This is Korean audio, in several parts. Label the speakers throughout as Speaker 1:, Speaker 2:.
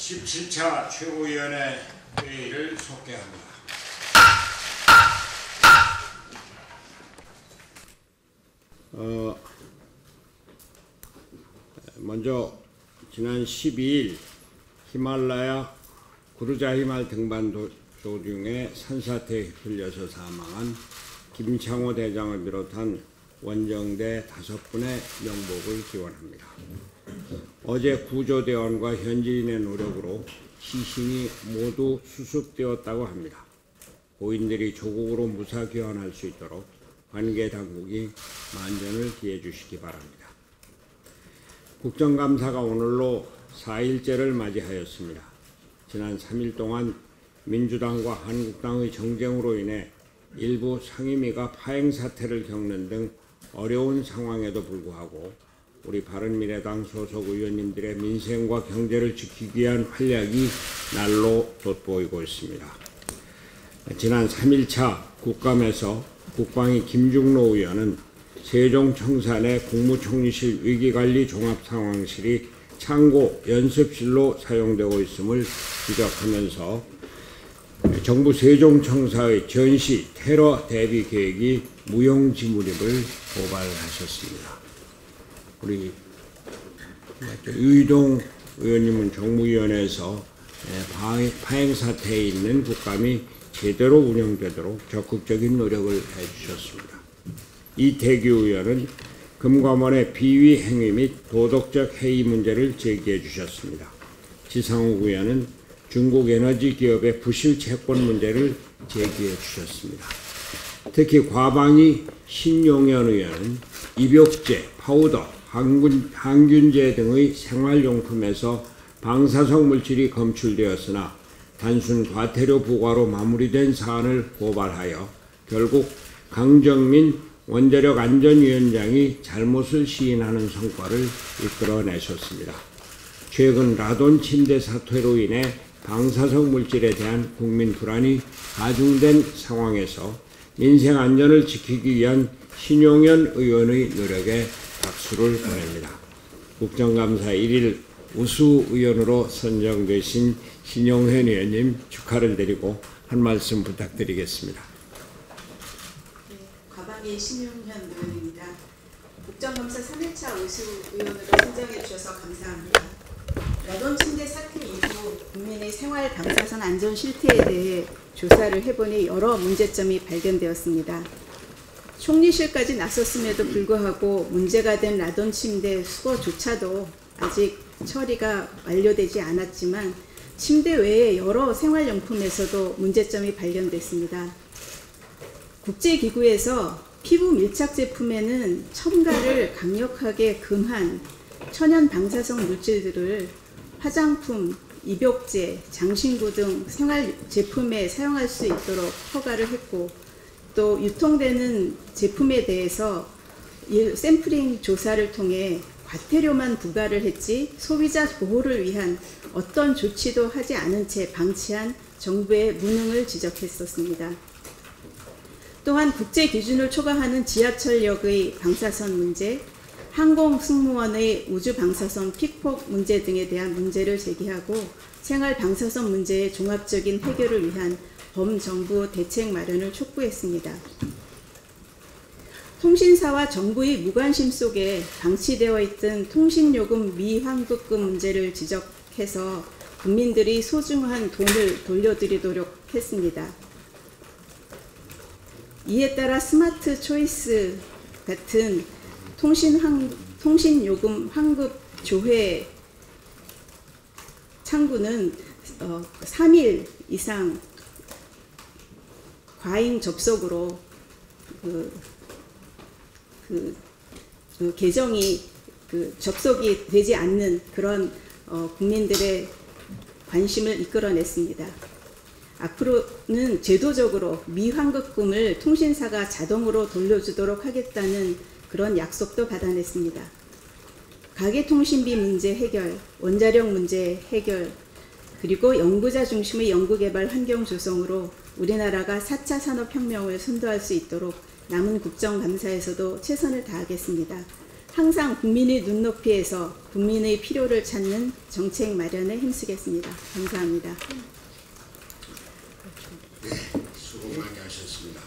Speaker 1: 17차 최고위원회 회의를 속개합니다. 먼저 지난 12일 히말라야 구르자히말 등반 도중에 산사태에 휩쓸려서 사망한 김창호 대장을 비롯한 원정대 5분의 명복을 기원합니다. 어제 구조대원과 현지인의 노력으로 시신이 모두 수습되었다고 합니다. 고인들이 조국으로 무사 귀환할 수 있도록 관계 당국이 만전을 기해 주시기 바랍니다. 국정감사가 오늘로 4일째를 맞이하였습니다. 지난 3일 동안 민주당과 한국당의 정쟁으로 인해 일부 상임위가 파행 사태를 겪는 등 어려운 상황에도 불구하고 우리 바른미래당 소속 의원님들의 민생과 경제를 지키기 위한 활약이 날로 돋보이고 있습니다. 지난 3일차 국감에서 국방위 김중로 의원은 세종청사 내 국무총리실 위기관리 종합상황실이 창고 연습실로 사용되고 있음을 지적하면서 정부 세종청사의 전시 테러 대비 계획이 무용지물임을 고발하셨습니다. 우리 유희동 의원님은 정무위원회에서 파행 사태에 있는 국감이 제대로 운영되도록 적극적인 노력을 해주셨습니다. 이태규 의원은 금감원의 비위 행위 및 도덕적 해이 문제를 제기해 주셨습니다. 지상욱 의원은 중국 에너지 기업의 부실 채권 문제를 제기해 주셨습니다. 특히 과방위 신용현 의원은 입욕제, 파우더, 항균제 등의 생활용품에서 방사성 물질이 검출되었으나 단순 과태료 부과로 마무리된 사안을 고발하여 결국 강정민 원자력 안전위원장이 잘못을 시인하는 성과를 이끌어내셨습니다. 최근 라돈 침대 사태로 인해 방사성 물질에 대한 국민 불안이 가중된 상황에서 민생 안전을 지키기 위한 신용현 의원의 노력에 박수를 보냅니다. 국정감사 1일 우수 의원으로 선정되신 신용현 의원님 축하를 드리고 한 말씀 부탁드리겠습니다.
Speaker 2: 네, 과방위 신용현 의원입니다. 국정감사 3일차 우수 의원으로 선정해 주셔서 감사합니다. 라돈 침대 사태 이후 국민의 생활 방사선 안전 실태에 대해 조사를 해보니 여러 문제점이 발견되었습니다. 총리실까지 나섰음에도 불구하고 문제가 된 라돈 침대 수거조차도 아직 처리가 완료되지 않았지만 침대 외에 여러 생활용품에서도 문제점이 발견됐습니다. 국제기구에서 피부 밀착 제품에는 첨가를 강력하게 금한 천연 방사성 물질들을 화장품, 입욕제, 장신구 등 생활 제품에 사용할 수 있도록 허가를 했고 또 유통되는 제품에 대해서 샘플링 조사를 통해 과태료만 부과를 했지 소비자 보호를 위한 어떤 조치도 하지 않은 채 방치한 정부의 무능을 지적했었습니다. 또한 국제 기준을 초과하는 지하철역의 방사선 문제, 항공승무원의 우주 방사선 픽폭 문제 등에 대한 문제를 제기하고 생활 방사선 문제의 종합적인 해결을 위한 범정부 대책 마련을 촉구했습니다. 통신사와 정부의 무관심 속에 방치되어 있던 통신요금 미환급금 문제를 지적해서 국민들이 소중한 돈을 돌려드리도록 했습니다. 이에 따라 스마트 초이스 같은 통신요금 환급 조회 창구는 3일 이상 과잉 접속으로 계정이 접속이 되지 않는 그런 국민들의 관심을 이끌어냈습니다. 앞으로는 제도적으로 미환급금을 통신사가 자동으로 돌려주도록 하겠다는 그런 약속도 받아냈습니다. 가계통신비 문제 해결, 원자력 문제 해결, 그리고 연구자 중심의 연구개발 환경 조성으로 우리나라가 4차 산업혁명을 선도할 수 있도록 남은 국정감사에서도 최선을 다하겠습니다. 항상 국민의 눈높이에서 국민의 필요를 찾는 정책 마련에 힘쓰겠습니다. 감사합니다.
Speaker 1: 수고 많이 하셨습니다.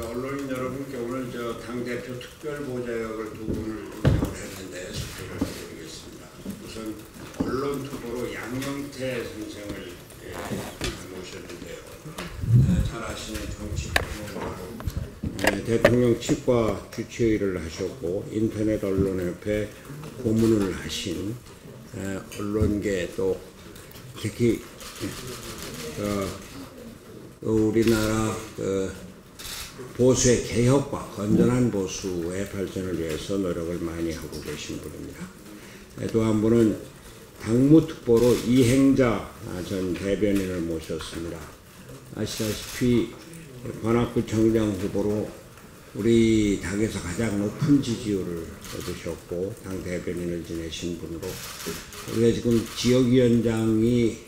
Speaker 1: 언론인 여러분께 오늘 당대표 특별보좌역을 두 분을 임명을 했는데 소개를 해드리겠습니다. 우선 언론투보로 양영태 선생을 모셨는데요. 잘 아시는 정치평론가로 대통령 치과 주치의를 하셨고 인터넷 언론협회 고문을 하신 언론계 또 특히 우리나라 보수의 개혁과 건전한 보수의 발전을 위해서 노력을 많이 하고 계신 분입니다. 또 한 분은 당무특보로 이행자 전 대변인을 모셨습니다. 아시다시피 관악구청장 후보로 우리 당에서 가장 높은 지지율을 얻으셨고 당 대변인을 지내신 분으로 우리가 지금 지역위원장이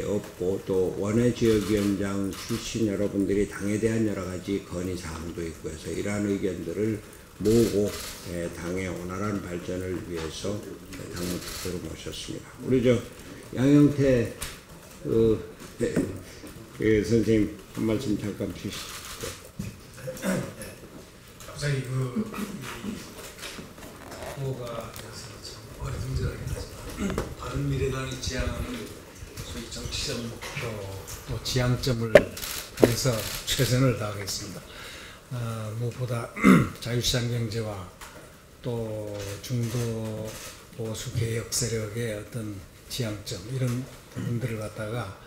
Speaker 1: 없고 또 원외 지역위원장 출신 여러분들이 당에 대한 여러 가지 건의사항도 있고 해서 이러한 의견들을 모으고 당의 원활한 발전을 위해서 당무특보로 모셨습니다. 우리 양영태 선생님 한 말씀 잠깐 주시죠.
Speaker 3: 갑자기 후보가 돼서 참 어리둥절하긴 하지만 바른미래당이 지향하는 소위 정치적 목표 또 지향점을 향해서 최선을 다하겠습니다. 무엇보다 자유시장 경제와 또 중도 보수 개혁 세력의 어떤 지향점 이런 부분들을 갖다가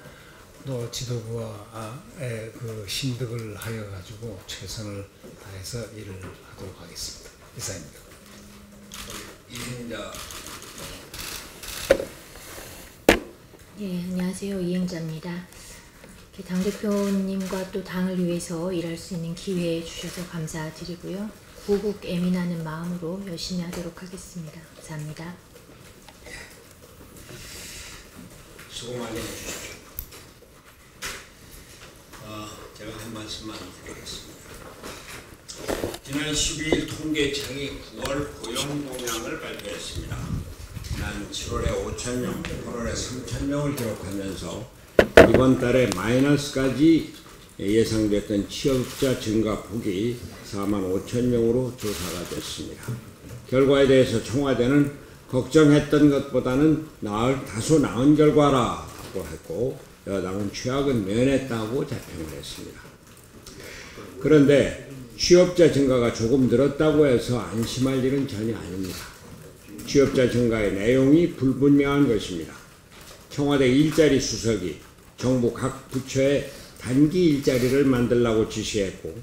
Speaker 3: 또 지도부와의 심득을 하여 가지고 최선을 다해서 일을 하도록 하겠습니다. 이상입니다.
Speaker 1: 이행자.
Speaker 4: 예, 안녕하세요. 이행자입니다. 당대표님과 또 당을 위해서 일할 수 있는 기회 주셔서 감사드리고요. 고국 애민하는 마음으로 열심히 하도록 하겠습니다. 감사합니다.
Speaker 1: 수고 많이 해주십시오. 제가 한 말씀만 드리겠습니다. 지난 12일 통계청이 9월 고용동향을 발표했습니다. 지난 7월에 5,000명, 8월에 3,000명을 기록하면서 이번 달에 마이너스까지 예상됐던 취업자 증가 폭이 45,000명으로 조사가 됐습니다. 결과에 대해서 청와대는 걱정했던 것보다는 다소 나은 결과라고 했고 여당은 최악은 면했다고 자평을 했습니다. 그런데 취업자 증가가 조금 늘었다고 해서 안심할 일은 전혀 아닙니다. 취업자 증가의 내용이 불분명한 것입니다. 청와대 일자리 수석이 정부 각 부처에 단기 일자리를 만들라고 지시했고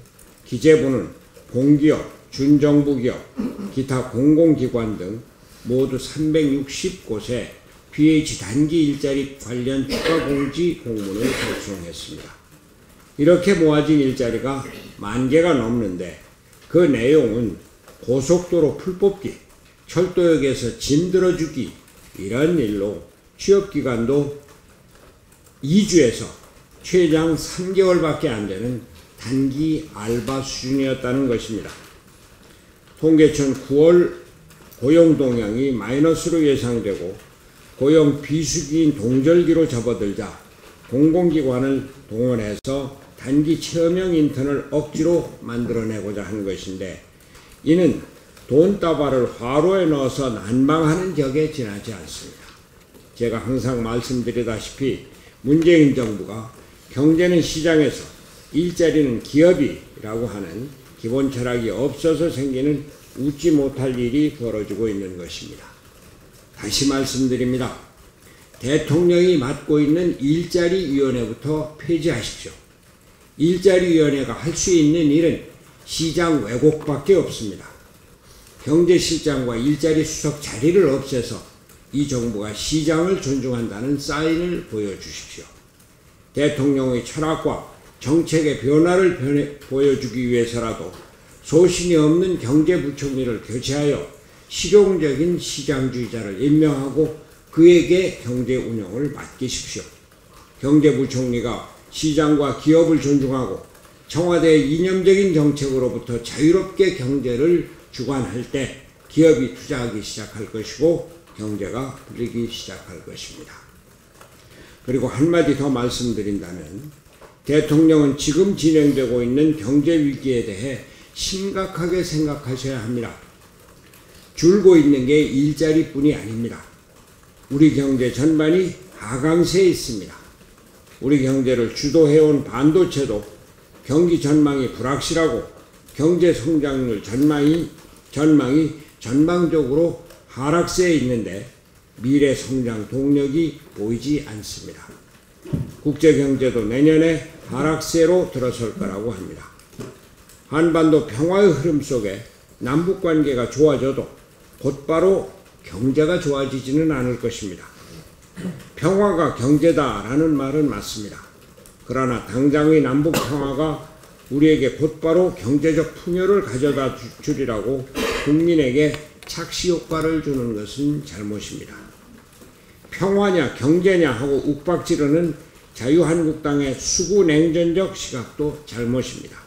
Speaker 1: 기재부는 공기업, 준정부기업, 기타 공공기관 등 모두 360곳에 BH 단기 일자리 관련 추가공지 공문을 발송했습니다. 이렇게 모아진 일자리가 10,000개가 넘는데 그 내용은 고속도로 풀뽑기, 철도역에서 짐 들어주기 이런 일로 취업기간도 2주에서 최장 3개월밖에 안 되는 단기 알바 수준이었다는 것입니다. 통계청 9월 고용동향이 마이너스로 예상되고 고용 비수기인 동절기로 접어들자 공공기관을 동원해서 단기 체험형 인턴을 억지로 만들어내고자 한 것인데 이는 돈다발을 화로에 넣어서 난방하는 격에 지나지 않습니다. 제가 항상 말씀드리다시피 문재인 정부가 경제는 시장에서 일자리는 기업이라고 하는 기본 철학이 없어서 생기는 웃지 못할 일이 벌어지고 있는 것입니다. 다시 말씀드립니다. 대통령이 맡고 있는 일자리위원회부터 폐지하십시오. 일자리위원회가 할 수 있는 일은 시장 왜곡밖에 없습니다. 경제실장과 일자리 수석 자리를 없애서 이 정부가 시장을 존중한다는 사인을 보여주십시오. 대통령의 철학과 정책의 변화를 보여주기 위해서라도 소신이 없는 경제부총리를 교체하여 실용적인 시장주의자를 임명하고 그에게 경제 운영을 맡기십시오. 경제부총리가 시장과 기업을 존중하고 청와대의 이념적인 정책으로부터 자유롭게 경제를 주관할 때 기업이 투자하기 시작할 것이고 경제가 불리기 시작할 것입니다. 그리고 한마디 더 말씀드린다면 대통령은 지금 진행되고 있는 경제 위기에 대해 심각하게 생각하셔야 합니다. 줄고 있는 게 일자리뿐이 아닙니다. 우리 경제 전반이 하강세에 있습니다. 우리 경제를 주도해온 반도체도 경기 전망이 불확실하고 경제 성장률 전망이 전방적으로 하락세에 있는데 미래 성장 동력이 보이지 않습니다. 국제 경제도 내년에 하락세로 들어설 거라고 합니다. 한반도 평화의 흐름 속에 남북 관계가 좋아져도 곧바로 경제가 좋아지지는 않을 것입니다. 평화가 경제다라는 말은 맞습니다. 그러나 당장의 남북 평화가 우리에게 곧바로 경제적 풍요를 가져다 주리라고 국민에게 착시 효과를 주는 것은 잘못입니다. 평화냐 경제냐 하고 욱박지르는 자유한국당의 수구냉전적 시각도 잘못입니다.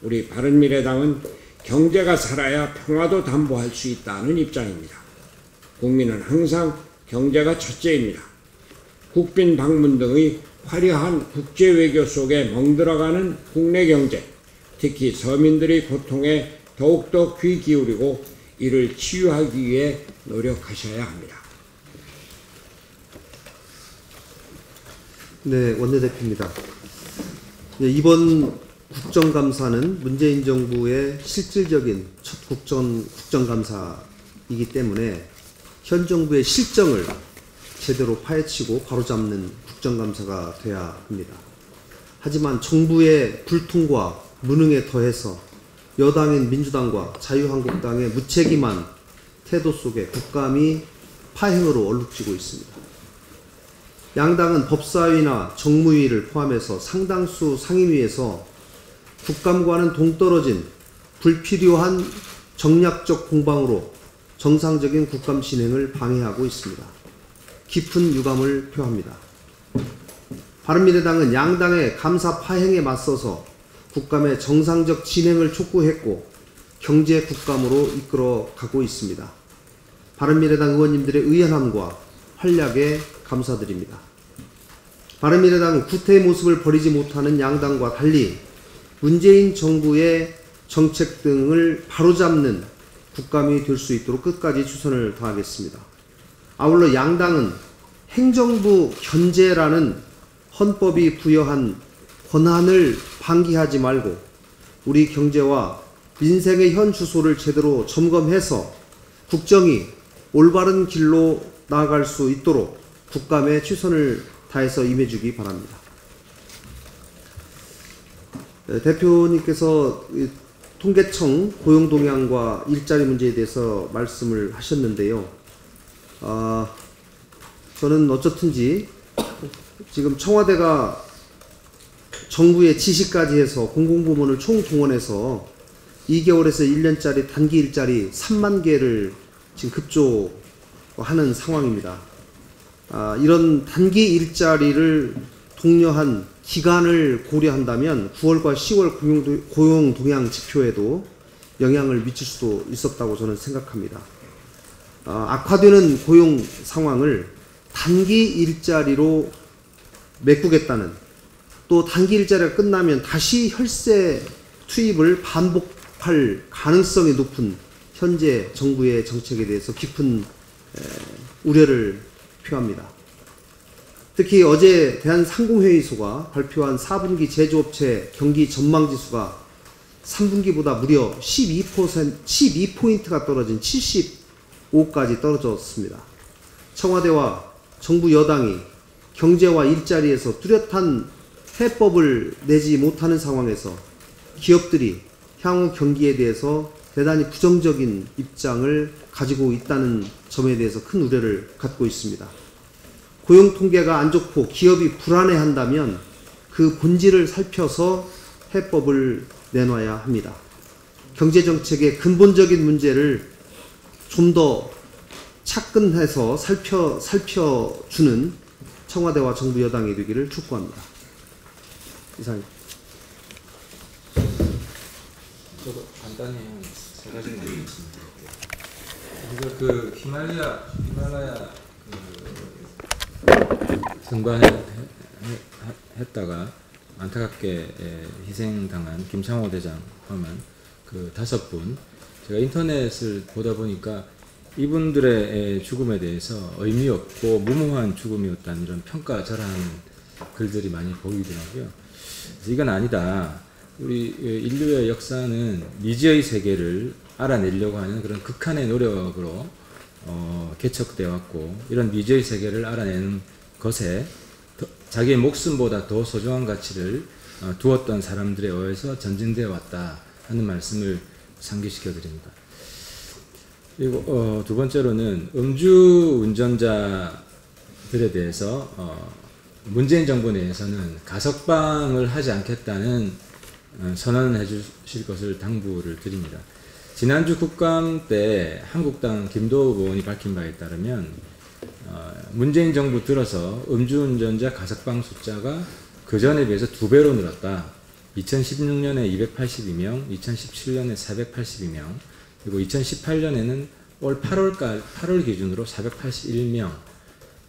Speaker 1: 우리 바른미래당은 경제가 살아야 평화도 담보할 수 있다는 입장입니다. 국민은 항상 경제가 첫째입니다. 국빈 방문 등의 화려한 국제외교 속에 멍들어가는 국내 경제, 특히 서민들의 고통에 더욱더 귀 기울이고 이를 치유하기 위해 노력하셔야 합니다.
Speaker 5: 네, 원내대표입니다. 네, 이번 국정감사는 문재인 정부의 실질적인 첫 국정감사이기 때문에 현 정부의 실정을 제대로 파헤치고 바로잡는 국정감사가 돼야 합니다. 하지만 정부의 불통과 무능에 더해서 여당인 민주당과 자유한국당의 무책임한 태도 속에 국감이 파행으로 얼룩지고 있습니다. 양당은 법사위나 정무위를 포함해서 상당수 상임위에서 국감과는 동떨어진 불필요한 정략적 공방으로 정상적인 국감 진행을 방해하고 있습니다. 깊은 유감을 표합니다. 바른미래당은 양당의 감사 파행에 맞서서 국감의 정상적 진행을 촉구했고 경제 국감으로 이끌어 가고 있습니다. 바른미래당 의원님들의 의연함과 활약에 감사드립니다. 바른미래당은 구태의 모습을 버리지 못하는 양당과 달리 문재인 정부의 정책 등을 바로잡는 국감이 될 수 있도록 끝까지 최선을 다하겠습니다. 아울러 양당은 행정부 견제라는 헌법이 부여한 권한을 방기하지 말고 우리 경제와 민생의 현 주소를 제대로 점검해서 국정이 올바른 길로 나아갈 수 있도록 국감에 최선을 다해서 임해주기 바랍니다. 대표님께서 통계청 고용 동향과 일자리 문제에 대해서 말씀을 하셨는데요. 저는 어쨌든지 지금 청와대가 정부의 지시까지 해서 공공부문을 총동원해서 2개월에서 1년짜리 단기 일자리 3만 개를 지금 급조하는 상황입니다. 이런 단기 일자리를 독려한 기간을 고려한다면 9월과 10월 고용 동향 지표에도 영향을 미칠 수도 있었다고 저는 생각합니다. 악화되는 고용 상황을 단기 일자리로 메꾸겠다는, 또 단기 일자리가 끝나면 다시 혈세 투입을 반복할 가능성이 높은 현재 정부의 정책에 대해서 깊은 우려를 표합니다. 특히 어제 대한상공회의소가 발표한 4분기 제조업체 경기 전망지수가 3분기보다 무려 12포인트가 떨어진 75까지 떨어졌습니다. 청와대와 정부 여당이 경제와 일자리에서 뚜렷한 해법을 내지 못하는 상황에서 기업들이 향후 경기에 대해서 대단히 부정적인 입장을 가지고 있다는 점에 대해서 큰 우려를 갖고 있습니다. 고용 통계가 안 좋고 기업이 불안해한다면 그 본질을 살펴서 해법을 내놔야 합니다. 경제정책의 근본적인 문제를 좀 더 차근해서 살펴주는 청와대와 정부 여당이 되기를 촉구합니다. 이상입니다.
Speaker 6: 저도 간단히 제가 지금 알겠습니다. 우리가 그 히말라야 등반했다가 안타깝게 희생당한 김창호 대장 포함한 그 5분, 제가 인터넷을 보다 보니까 이분들의 죽음에 대해서 의미 없고 무모한 죽음이었다는 이런 평가절하한 글들이 많이 보이더라고요. 그래서 이건 아니다. 우리 인류의 역사는 미지의 세계를 알아내려고 하는 그런 극한의 노력으로 개척되어 왔고, 이런 미지의 세계를 알아내는 것에 자기의 목숨보다 더 소중한 가치를 두었던 사람들에 의해서 전진되어 왔다 하는 말씀을 상기시켜 드립니다. 그리고 두 번째로는 음주 운전자들에 대해서 문재인 정부 내에서는 가석방을 하지 않겠다는 선언을 해주실 것을 당부를 드립니다. 지난주 국감 때 한국당 김도읍 의원이 밝힌 바에 따르면 문재인 정부 들어서 음주운전자 가석방 숫자가 그 전에 비해서 2배로 늘었다. 2016년에 282명, 2017년에 482명, 그리고 2018년에는 올 8월 기준으로 481명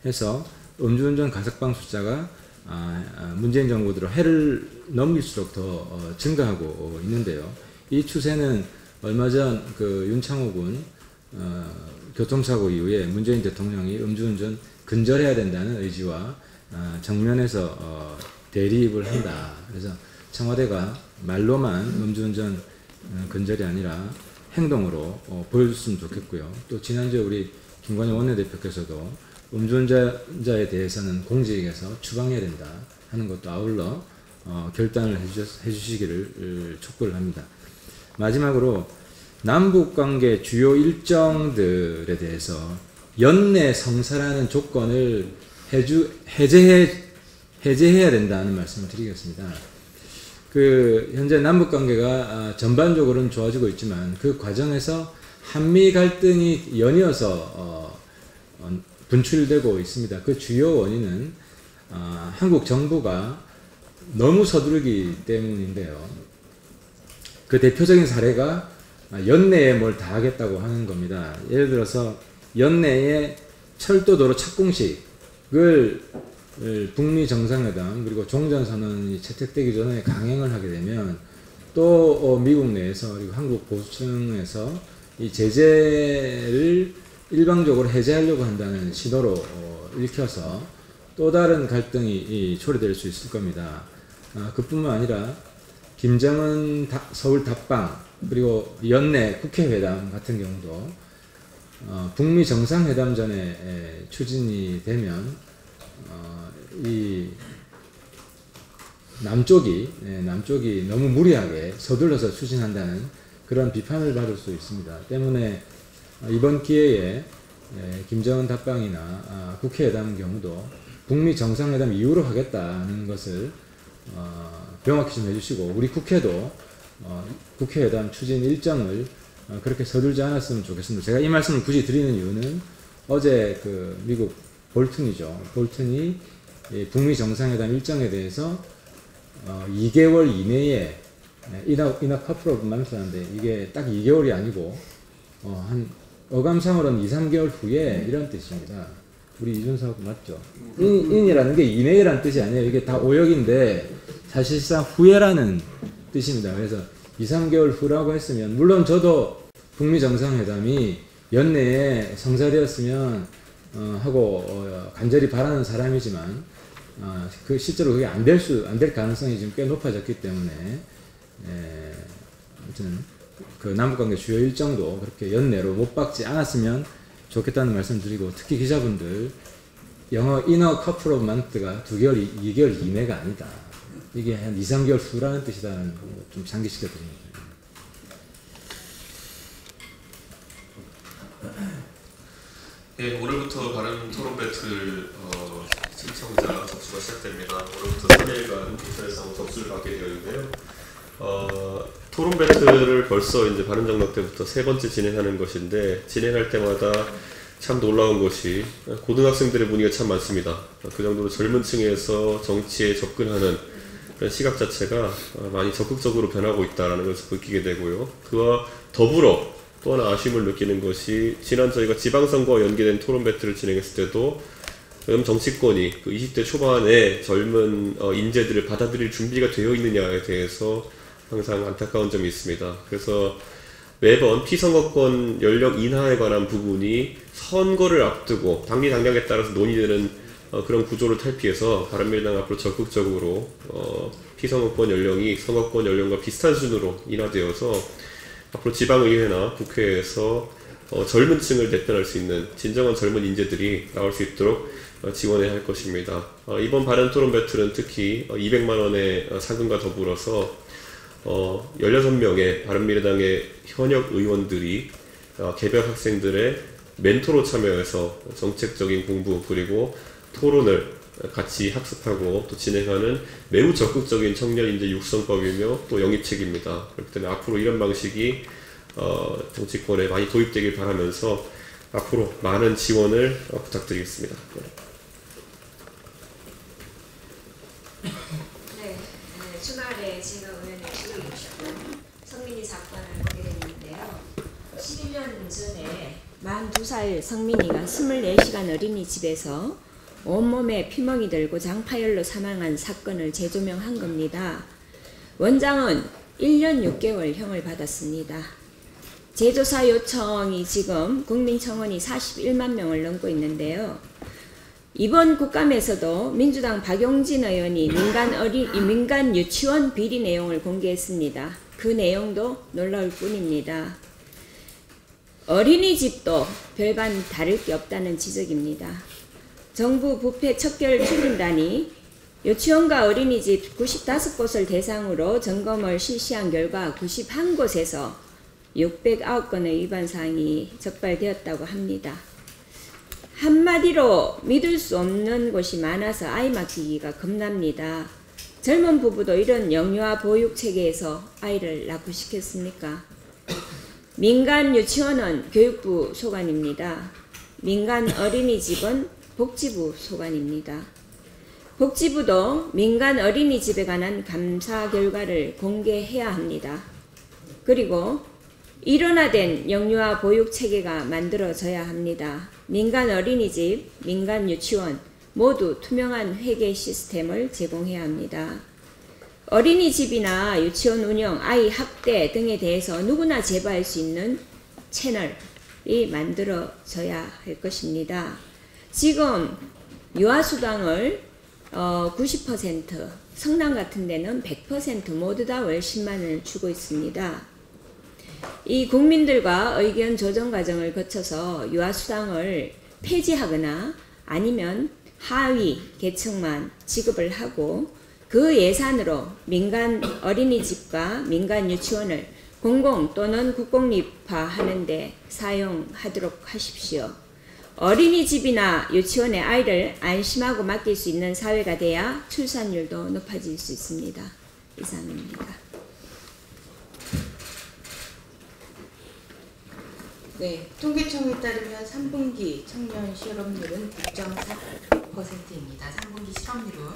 Speaker 6: 해서 음주운전 가석방 숫자가 문재인 정부 들어 해를 넘길수록 더 증가하고 있는데요. 이 추세는 얼마 전 그 윤창호 군 교통사고 이후에 문재인 대통령이 음주운전 근절해야 된다는 의지와 정면에서 대립을 한다. 그래서 청와대가 말로만 음주운전 근절이 아니라 행동으로 보여줬으면 좋겠고요. 또 지난주에 우리 김관영 원내대표께서도 음주운전자에 대해서는 공직에서 추방해야 된다 하는 것도 아울러 결단을 해주시기를 촉구를 합니다. 마지막으로 남북관계 주요 일정들에 대해서 연내 성사라는 조건을 해제해야 된다는 말씀을 드리겠습니다. 그 현재 남북관계가 전반적으로는 좋아지고 있지만 그 과정에서 한미 갈등이 연이어서 분출되고 있습니다. 그 주요 원인은 한국 정부가 너무 서두르기 때문인데요. 그 대표적인 사례가 연내에 뭘 다 하겠다고 하는 겁니다. 예를 들어서 연내에 철도도로 착공식을 북미 정상회담 그리고 종전선언이 채택되기 전에 강행을 하게 되면 또 미국 내에서 그리고 한국 보수층에서 이 제재를 일방적으로 해제하려고 한다는 신호로 읽혀서 또 다른 갈등이 초래될 수 있을 겁니다. 그뿐만 아니라 김정은 서울 답방 그리고 연내 국회회담 같은 경우도 북미 정상회담 전에 추진이 되면 이 남쪽이 너무 무리하게 서둘러서 추진한다는 그런 비판을 받을 수 있습니다. 때문에 이번 기회에 김정은 답방이나 국회회담 경우도 북미 정상회담 이후로 하겠다는 것을 명확히 좀 해주시고 우리 국회도 국회회담 추진 일정을 그렇게 서둘지 않았으면 좋겠습니다. 제가 이 말씀을 굳이 드리는 이유는 어제 그 미국 볼튼이 북미 정상회담 일정에 대해서 2개월 이내에 in a couple of months 하는데 이게 딱 2개월이 아니고 한 어감상으로는 2-3개월 후에 이런 뜻입니다. 우리 이준석 맞죠? in이라는 게 이내라는 뜻이 아니에요. 이게 다 오역인데 사실상 후에라는 뜻입니다. 그래서 2-3개월 후라고 했으면 물론 저도 북미 정상회담이 연내에 성사되었으면 하고 간절히 바라는 사람이지만 그 실제로 그게 안 될 가능성이 지금 꽤 높아졌기 때문에 아무튼 그 남북관계 주요 일정도 그렇게 연내로 못 박지 않았으면 좋겠다는 말씀 드리고 특히 기자분들 영어 in a couple of months가 2개월 이내가 아니다. 이게 한 2-3개월 후라는 뜻이라는 거 좀 상기시켜 드립니다.
Speaker 7: 네, 오늘부터 바른 토론 배틀 신청자 접수가 시작됩니다. 오늘부터 3일간 인터넷상으로 접수를 받게 되었는데요. 토론 배틀을 벌써 이제 바른정당 때부터 3번째 진행하는 것인데 진행할 때마다 참 놀라운 것이 고등학생들의 문의가 참 많습니다. 그 정도로 젊은 층에서 정치에 접근하는 그런 시각 자체가 많이 적극적으로 변하고 있다는 것을 느끼게 되고요. 그와 더불어 또 하나 아쉬움을 느끼는 것이 지난 저희가 지방선거와 연계된 토론 배틀을 진행했을 때도 정치권이 그 20대 초반에 젊은 인재들을 받아들일 준비가 되어 있느냐에 대해서 항상 안타까운 점이 있습니다. 그래서 매번 피선거권 연령 인하에 관한 부분이 선거를 앞두고 당리 당략에 따라서 논의되는 그런 구조를 탈피해서 바른미래당 앞으로 적극적으로 피선거권 연령이 선거권 연령과 비슷한 수준으로 인하되어서 앞으로 지방의회나 국회에서 젊은 층을 대표할 수 있는 진정한 젊은 인재들이 나올 수 있도록 지원해야 할 것입니다. 이번 바른 토론 배틀은 특히 200만 원의 상금과 더불어서 16명의 바른미래당의 현역 의원들이 개별 학생들의 멘토로 참여해서 정책적인 공부 그리고 토론을 같이 학습하고 또 진행하는 매우 적극적인 청년 인재 육성법이며 또 영입책입니다. 그렇기 때문에 앞으로 이런 방식이 정치권에 많이 도입되길 바라면서 앞으로 많은 지원을 부탁드리겠습니다.
Speaker 8: 네, 주말에 제가 우연히 TV를 보셨고 성민이 사건을 보게 됐는데요. 11년 전에 42살 성민이가 24시간 어린이집에서 온몸에 피멍이 들고 장파열로 사망한 사건을 재조명한 겁니다. 원장은 1년 6개월형을 받았습니다. 재조사 요청이 지금 국민청원이 41만 명을 넘고 있는데요. 이번 국감에서도 민주당 박용진 의원이 민간 유치원 비리 내용을 공개했습니다. 그 내용도 놀라울 뿐입니다. 어린이집도 별반 다를 게 없다는 지적입니다. 정부 부패 척결 추진단이 유치원과 어린이집 95곳을 대상으로 점검을 실시한 결과 91곳에서 609건의 위반 사항이 적발되었다고 합니다. 한마디로 믿을 수 없는 곳이 많아서 아이 맡기기가 겁납니다. 젊은 부부도 이런 영유아 보육 체계에서 아이를 낳고 싶겠습니까? 민간 유치원은 교육부 소관입니다. 민간 어린이집은 복지부 소관입니다. 복지부도 민간 어린이집에 관한 감사 결과를 공개해야 합니다. 그리고 일원화된 영유아 보육 체계가 만들어져야 합니다. 민간 어린이집, 민간 유치원 모두 투명한 회계 시스템을 제공해야 합니다. 어린이집이나 유치원 운영, 아이 학대 등에 대해서 누구나 제보할 수 있는 채널이 만들어져야 할 것입니다. 지금 유아수당을 90%, 성남 같은 데는 100% 모두 다 월 10만 원을 주고 있습니다. 이 국민들과 의견 조정 과정을 거쳐서 유아수당을 폐지하거나 아니면 하위 계층만 지급을 하고 그 예산으로 민간 어린이집과 민간 유치원을 공공 또는 국공립화하는 데 사용하도록 하십시오. 어린이집이나 유치원에 아이를 안심하고 맡길 수 있는 사회가 돼야 출산율도 높아질 수 있습니다. 이상입니다.
Speaker 9: 네, 통계청에 따르면 3분기 청년 실업률은 9.4%입니다. 3분기 실업률은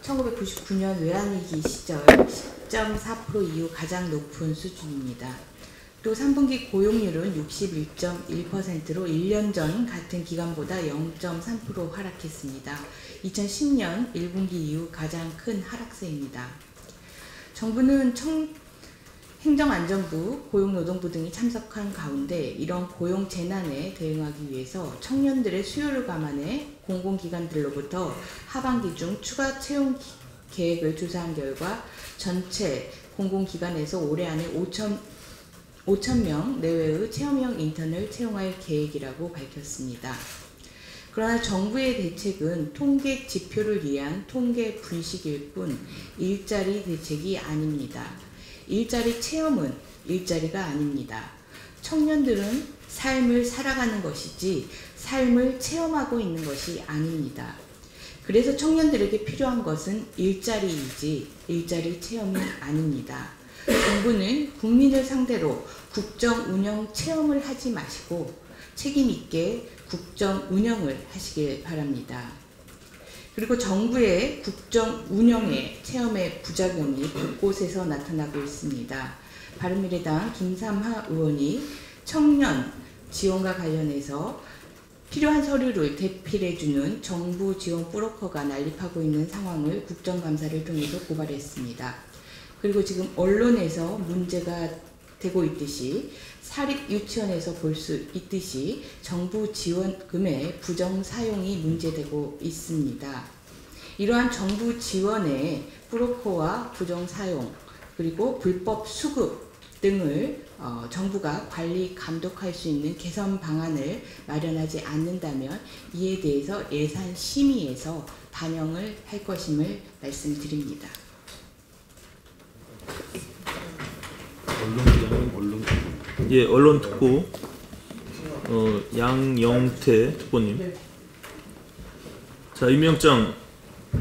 Speaker 9: 1999년 외환위기 시절 10.4% 이후 가장 높은 수준입니다. 또 3분기 고용률은 61.1%로 1년 전 같은 기간보다 0.3% 하락했습니다. 2010년 1분기 이후 가장 큰 하락세입니다. 정부는 행정안전부, 고용노동부 등이 참석한 가운데 이런 고용 재난에 대응하기 위해서 청년들의 수요를 감안해 공공기관들로부터 하반기 중 추가 채용 계획을 조사한 결과 전체 공공기관에서 올해 안에 5,000명 내외의 체험형 인턴을 채용할 계획이라고 밝혔습니다. 그러나 정부의 대책은 통계 지표를 위한 통계 분식일 뿐 일자리 대책이 아닙니다. 일자리 체험은 일자리가 아닙니다. 청년들은 삶을 살아가는 것이지 삶을 체험하고 있는 것이 아닙니다. 그래서 청년들에게 필요한 것은 일자리이지 일자리 체험이 아닙니다. 정부는 국민을 상대로 국정 운영 체험을 하지 마시고 책임 있게 국정 운영을 하시길 바랍니다. 그리고 정부의 국정 운영에 체험의 부작용이 곳곳에서 나타나고 있습니다. 바른미래당 김삼하 의원이 청년 지원과 관련해서 필요한 서류를 대필해주는 정부 지원 브로커가 난립하고 있는 상황을 국정감사를 통해서 고발했습니다. 그리고 지금 언론에서 문제가 되고 있듯이 사립유치원에서 볼 수 있듯이 정부 지원금의 부정 사용이 문제되고 있습니다. 이러한 정부 지원의 브로커와 부정 사용 그리고 불법 수급 등을 정부가 관리 감독할 수 있는 개선 방안을 마련하지 않는다면 이에 대해서 예산 심의에서 반영을 할 것임을 말씀드립니다.
Speaker 10: 예, 언론특보 양영태 특보님. 자, 임명장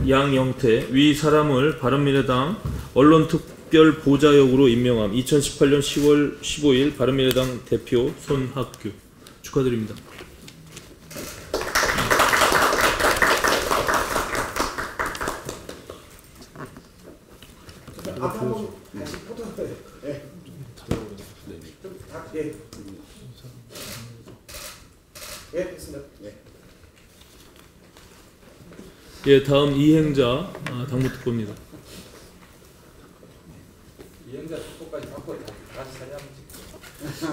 Speaker 10: 양영태 위 사람을 바른미래당 언론특별보좌역으로 임명함. 2018년 10월 15일 바른미래당 대표 손학규 축하드립니다. 예, 다음 이행자 당무특보입니다.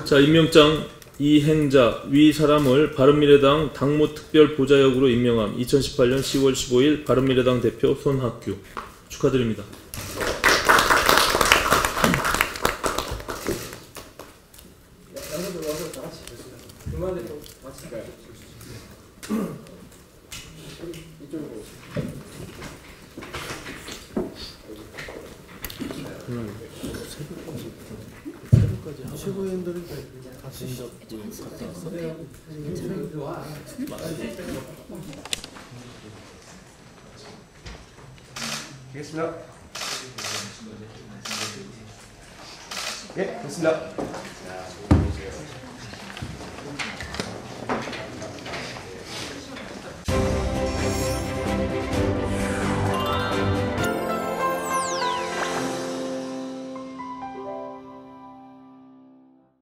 Speaker 10: 자, 임명장 이행자 위 사람을 바른미래당 당무특별보좌역으로 임명함. 2018년 10월 15일 바른미래당 대표 손학규 축하드립니다.
Speaker 5: 최고위원들은
Speaker 11: 되겠습니다. 예, 됐습니다.